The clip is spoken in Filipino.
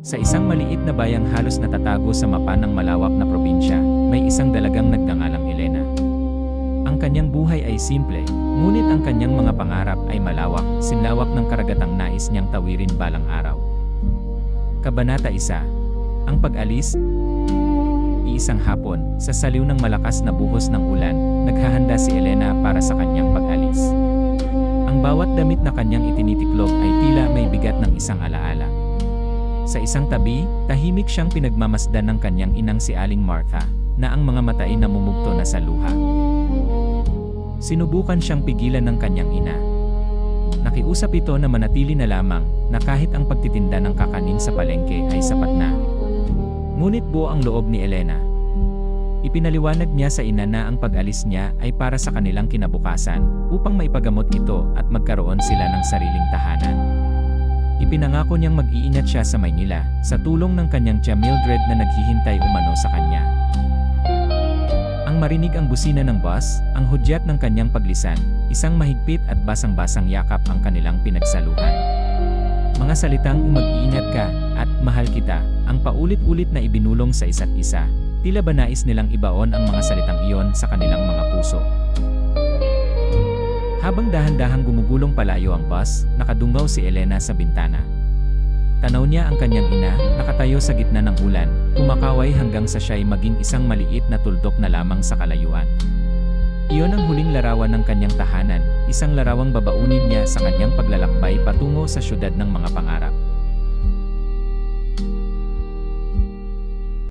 Sa isang maliit na bayang halos natatago sa mapa ng malawak na probinsya, may isang dalagang nagngangalang Elena. Ang kanyang buhay ay simple, ngunit ang kanyang mga pangarap ay malawak, sinlawak ng karagatang nais niyang tawirin balang araw. Kabanata 1. Ang pag-alis. Iisang hapon, sa saliw ng malakas na buhos ng ulan, naghahanda si Elena para sa kanyang pag-alis. Ang bawat damit na kanyang itinitiklop ay tila may bigat ng isang alaala. Sa isang tabi, tahimik siyang pinagmamasdan ng kanyang inang si Aling Martha, na ang mga mata ay namumugto na sa luha. Sinubukan siyang pigilan ng kanyang ina. Nakiusap ito na manatili na lamang, na kahit ang pagtitinda ng kakanin sa palengke ay sapat na. Ngunit buo ang loob ni Elena. Ipinaliwanag niya sa ina na ang pag-alis niya ay para sa kanilang kinabukasan, upang maipagamot ito at magkaroon sila ng sariling tahanan. Ipinangako niyang mag-iingat siya sa Maynila, sa tulong ng kanyang tia Mildred na naghihintay umano sa kanya. Ang marinig ang busina ng bus, ang hudyat ng kanyang paglisan, isang mahigpit at basang-basang yakap ang kanilang pinagsaluhan. Mga salitang mag-iingat ka, at mahal kita, ang paulit-ulit na ibinulong sa isa't isa, tila ba nais nilang ibaon ang mga salitang iyon sa kanilang mga puso. Habang dahan-dahang gumugulong palayo ang bus, nakadungaw si Elena sa bintana. Tanaw niya ang kanyang ina, nakatayo sa gitna ng ulan, kumakaway hanggang sa siya'y maging isang maliit na tuldok na lamang sa kalayuan. Iyon ang huling larawan ng kanyang tahanan, isang larawang babaunin niya sa kanyang paglalakbay patungo sa syudad ng mga pangarap.